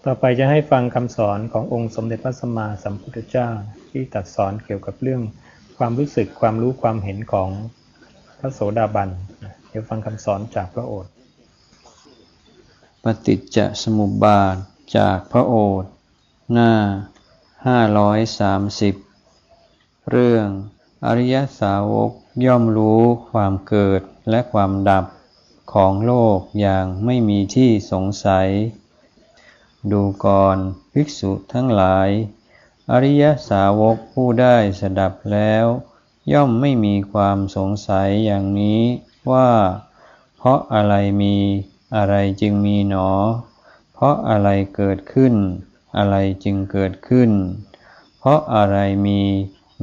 ต่อไปจะให้ฟังคำสอนขององค์สมเด็จพระสัมมาสัมพุทธเจ้าที่ตรัสสอนเกี่ยวกับเรื่องความรู้สึกความรู้ความเห็นของพระโสดาบันเดี๋ยวฟังคำสอนจากพระโอษฐ์ปฏิจจสมุปบาทจากพระโอษฐ์หน้า530เรื่องอริยสาวกย่อมรู้ความเกิดและความดับของโลกอย่างไม่มีที่สงสัยดูก่อนภิกษุทั้งหลายอริยสาวกผู้ได้สดับแล้วย่อมไม่มีความสงสัยอย่างนี้ว่าเพราะอะไรมีอะไรจึงมีหนอเพราะอะไรเกิดขึ้นอะไรจึงเกิดขึ้นเพราะอะไรมี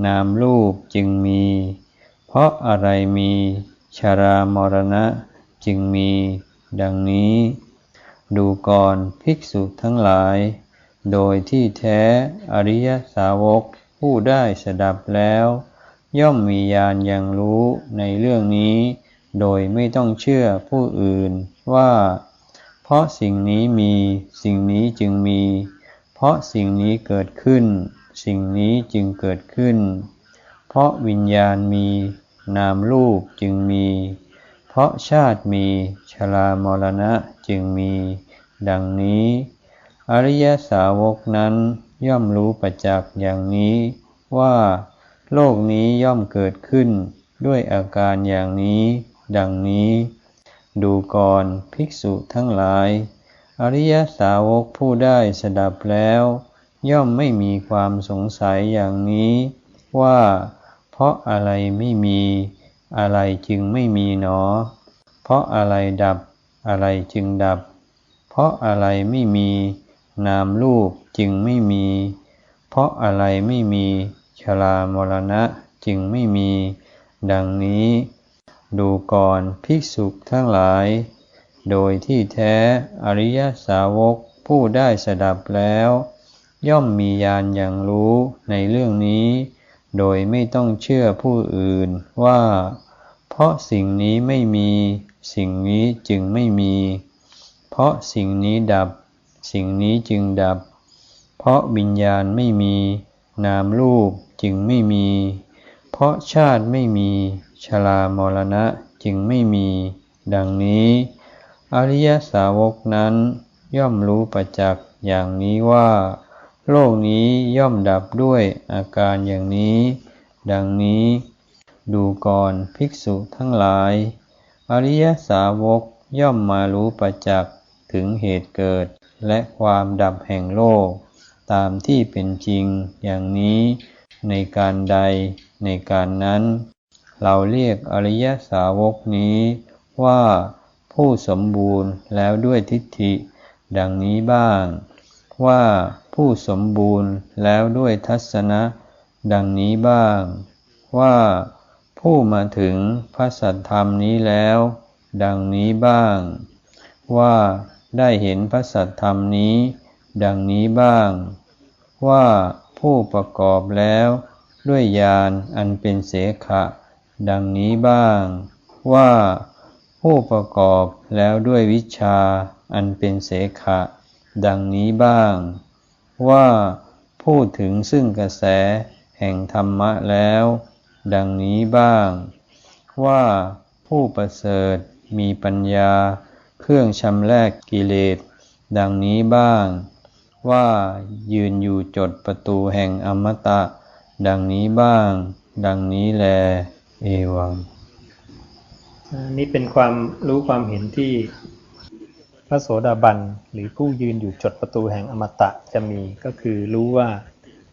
นามรูปจึงมีเพราะอะไรมีชรามรณะจึงมีดังนี้ดูก่อนภิกษุทั้งหลายโดยที่แท้อริยสาวกผู้ได้สดับแล้วย่อมมีญาณอย่างรู้ในเรื่องนี้โดยไม่ต้องเชื่อผู้อื่นว่าเพราะสิ่งนี้มีสิ่งนี้จึงมีเพราะสิ่งนี้เกิดขึ้นสิ่งนี้จึงเกิดขึ้นเพราะวิญญาณมีนามรูปจึงมีเพราะชาติมีชรามรณะจึงมีดังนี้อริยสาวกนั้นย่อมรู้ประจักษ์อย่างนี้ว่าโลกนี้ย่อมเกิดขึ้นด้วยอาการอย่างนี้ดังนี้ดูก่อนภิกษุทั้งหลายอริยสาวกผู้ได้สดับแล้วย่อมไม่มีความสงสัยอย่างนี้ว่าเพราะอะไรไม่มีอะไรจึงไม่มีหนอเพราะอะไรดับอะไรจึงดับเพราะอะไรไม่มีนามรูปจึงไม่มีเพราะอะไรไม่มีชรามรณะจึงไม่มีดังนี้ดูก่อนภิกษุทั้งหลายโดยที่แท้อริยสาวกผู้ได้สดับแล้วย่อมมีญาณอย่างรู้ในเรื่องนี้โดยไม่ต้องเชื่อผู้อื่นว่าเพราะสิ่งนี้ไม่มีสิ่งนี้จึงไม่มีเพราะสิ่งนี้ดับสิ่งนี้จึงดับเพราะวิญญาณไม่มีนามรูปจึงไม่มีเพราะชาติไม่มีชรามรณะจึงไม่มีดังนี้อริยสาวกนั้นย่อมรู้ประจักษ์อย่างนี้ว่าโลกนี้ย่อมดับด้วยอาการอย่างนี้ดังนี้ดูก่อนภิกษุทั้งหลายอริยสาวกย่อมมารู้ประจักษ์ถึงเหตุเกิดและความดับแห่งโลกตามที่เป็นจริงอย่างนี้ในการใดในการนั้นเราเรียกอริยสาวกนี้ว่าผู้สมบูรณ์แล้วด้วยทิฏฐิดังนี้บ้างว่าผู้สมบูรณ์แล้วด้วยทัศนะดังนี้บ้างว่าผู้มาถึงพระสัทธรรมนี้แล้วดังนี้บ้างว่าได้เห็นพระสัทธรรมนี้ดังนี้บ้างว่าผู้ประกอบแล้วด้วยญาณอันเป็นเสขะดังนี้บ้างว่าผู้ประกอบแล้วด้วยวิชชาอันเป็นเสขะดังนี้บ้างว่าพูดถึงซึ่งกระแสแห่งธรรมะแล้วดังนี้บ้างว่าผู้ประเสริฐมีปัญญาเครื่องชำระกิเลสดังนี้บ้างว่ายืนอยู่จดประตูแห่งอมตะดังนี้บ้างดังนี้แลเอวังนี่เป็นความรู้ความเห็นที่พระโสดาบันหรือผู้ยืนอยู่จดประตูแห่งอมตะจะมีก็คือรู้ว่า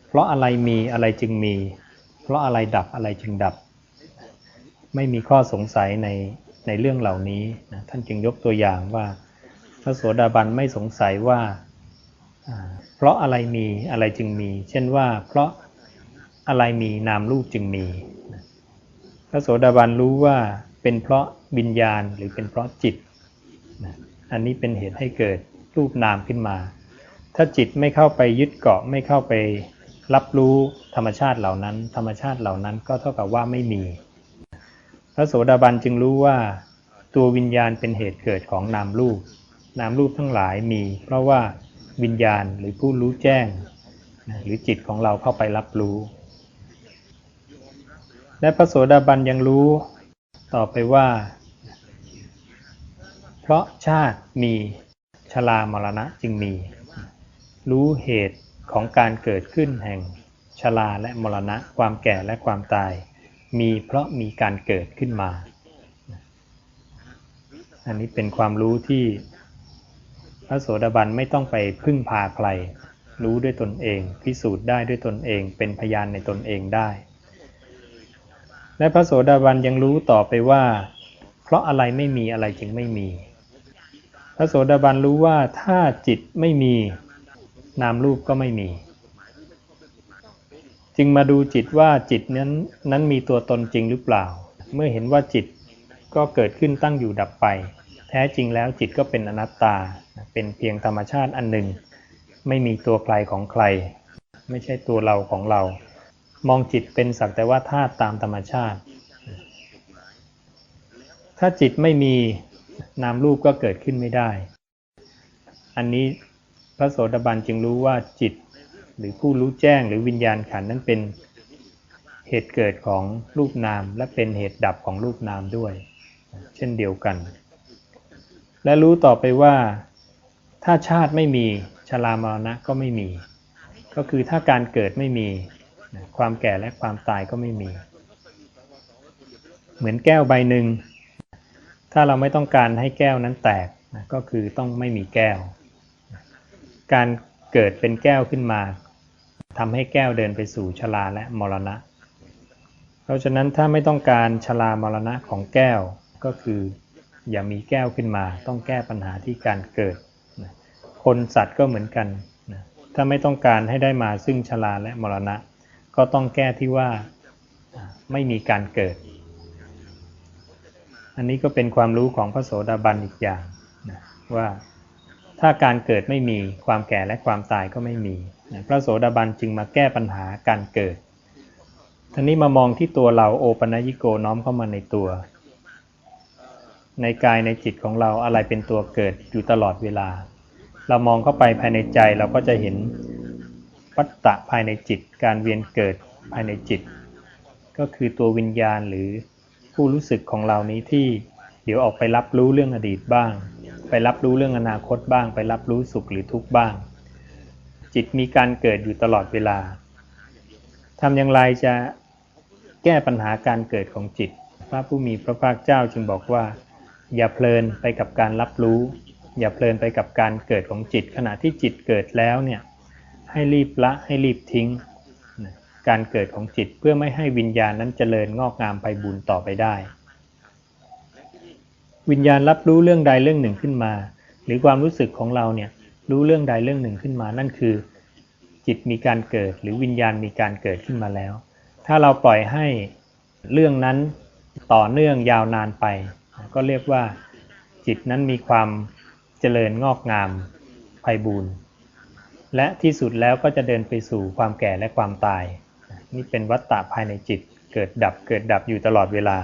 เพราะอะไรมีอะไรจึงมีเพราะอะไรดับอะไรจึงดับไม่มีข้อสงสัยในเรื่องเหล่านี้นะท่านจึงยกตัวอย่างว่าพระโสดาบันไม่สงสัยว่าเพราะอะไรมีอะไรจึงมีเช่นว่าเพราะอะไรมีนามรูปจึงมีพระโสดาบันรู้ว่าเป็นเพราะวิญญาณหรือเป็นเพราะจิตอันนี้เป็นเหตุให้เกิดรูปนามขึ้นมาถ้าจิตไม่เข้าไปยึดเกาะไม่เข้าไปรับรู้ธรรมชาติเหล่านั้นธรรมชาติเหล่านั้นก็เท่ากับว่าไม่มีพระโสดาบันจึงรู้ว่าตัววิญญาณเป็นเหตุเกิดของนามรูปทั้งหลายมีเพราะว่า วิญญาณหรือผู้รู้แจ้งหรือจิตของเราเข้าไปรับรู้และพระโสดาบันยังรู้ต่อไปว่าเพราะชาติมีชรามรณะจึงมีรู้เหตุของการเกิดขึ้นแห่งชราและมรณะความแก่และความตายมีเพราะมีการเกิดขึ้นมาอันนี้เป็นความรู้ที่พระโสดาบันไม่ต้องไปพึ่งพาใครรู้ด้วยตนเองพิสูจน์ได้ด้วยตนเองเป็นพยานในตนเองได้และพระโสดาบันยังรู้ต่อไปว่าเพราะอะไรไม่มีอะไรจึงไม่มีพระโสดาบันรู้ว่าถ้าจิตไม่มีนามรูปก็ไม่มีจึงมาดูจิตว่าจิตนั้นมีตัวตนจริงหรือเปล่าเมื่อเห็นว่าจิตก็เกิดขึ้นตั้งอยู่ดับไปแท้จริงแล้วจิตก็เป็นอนัตตาเป็นเพียงธรรมชาติอันหนึ่งไม่มีตัวใครของใครไม่ใช่ตัวเราของเรามองจิตเป็นสักแต่ว่าธาตุตามธรรมชาติถ้าจิตไม่มีนามรูปก็เกิดขึ้นไม่ได้อันนี้พระโสดาบันจึงรู้ว่าจิตหรือผู้รู้แจ้งหรือวิญญาณขันธ์นั้นเป็นเหตุเกิดของรูปนามและเป็นเหตุดับของรูปนามด้วยเช่นเดียวกันและรู้ต่อไปว่าถ้าชาติไม่มีชรามรณะก็ไม่มีก็คือถ้าการเกิดไม่มีความแก่และความตายก็ไม่มีเหมือนแก้วใบหนึ่งถ้าเราไม่ต้องการให้แก้วนั้นแตกก็คือต้องไม่มีแก้วการเกิดเป็นแก้วขึ้นมาทำให้แก้วเดินไปสู่ชราและมรณะเพราะฉะนั้นถ้าไม่ต้องการชรามรณะของแก้วก็คืออย่ามีแก้วขึ้นมาต้องแก้ปัญหาที่การเกิดคนสัตว์ก็เหมือนกันถ้าไม่ต้องการให้ได้มาซึ่งชราและมรณะก็ต้องแก้ที่ว่าไม่มีการเกิดอันนี้ก็เป็นความรู้ของพระโสดาบันอีกอย่างว่าถ้าการเกิดไม่มีความแก่และความตายก็ไม่มีพระโสดาบันจึงมาแก้ปัญหาการเกิดทีนี้มามองที่ตัวเราโอปัญญิโกน้อมเข้ามาในตัวในกายในจิตของเราอะไรเป็นตัวเกิดอยู่ตลอดเวลาเรามองเข้าไปภายในใจเราก็จะเห็นวัฏฏะภายในจิตการเวียนเกิดภายในจิตก็คือตัววิญญาณหรือผู้รู้สึกของเรานี้ที่เดี๋ยวออกไปรับรู้เรื่องอดีตบ้างไปรับรู้เรื่องอนาคตบ้างไปรับรู้สุขหรือทุกข์บ้างจิตมีการเกิดอยู่ตลอดเวลาทำอย่างไรจะแก้ปัญหาการเกิดของจิตพระผู้มีพระภาคเจ้าจึงบอกว่าอย่าเพลินไปกับการรับรู้อย่าเพลินไปกับการเกิดของจิตขณะที่จิตเกิดแล้วเนี่ยให้รีบละให้รีบทิ้งการเกิดของจิตเพื่อไม่ให้วิญญาณนั้นเจริญงอกงามไพบูลย์ต่อไปได้วิญญาณรับรู้เรื่องใดเรื่องหนึ่งขึ้นมาหรือความรู้สึกของเราเนี่ยรู้เรื่องใดเรื่องหนึ่งขึ้นมานั่นคือจิตมีการเกิดหรือวิญญาณมีการเกิดขึ้นมาแล้วถ้าเราปล่อยให้เรื่องนั้นต่อเนื่องยาวนานไปก็เรียกว่าจิตนั้นมีความเจริญงอกงามไพบูลย์และที่สุดแล้วก็จะเดินไปสู่ความแก่และความตายนี่เป็นวัฏฏะภายในจิตเกิดดับเกิดดับอยู่ตลอดเวลา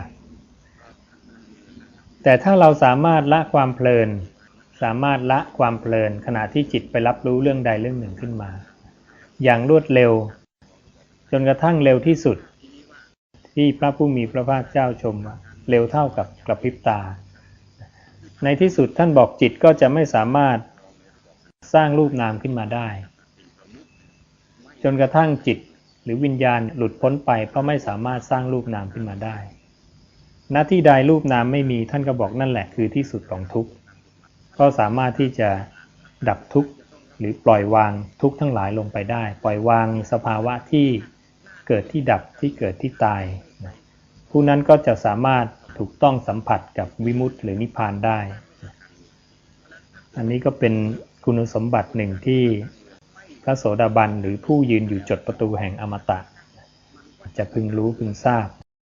แต่ถ้าเราสามารถละความเพลินขณะที่จิตไปรับรู้เรื่องใดเรื่องหนึ่งขึ้นมาอย่างรวดเร็วจนกระทั่งเร็วที่สุดที่พระผู้มีพระภาคเจ้าชมว่าเร็วเท่ากับกระพริบตาในที่สุดท่านบอกจิตก็จะไม่สามารถสร้างรูปนามขึ้นมาได้จนกระทั่งจิตหรือวิญญาณหลุดพ้นไปเพราะไม่สามารถสร้างรูปนามขึ้นมาได้ณที่ใดรูปนามไม่มีท่านก็บอกนั่นแหละคือที่สุดของทุกข์ก็สามารถที่จะดับทุกข์หรือปล่อยวางทุกข์ทั้งหลายลงไปได้ปล่อยวางสภาวะที่เกิดที่ดับที่เกิดที่ตายผู้นั้นก็จะสามารถถูกต้องสัมผัสกับวิมุตติหรือนิพพานได้อันนี้ก็เป็นคุณสมบัติหนึ่งที่พระโสดาบันหรือผู้ยืนอยู่จดประตูแห่งอมตะจะพึงรู้พึงทราบ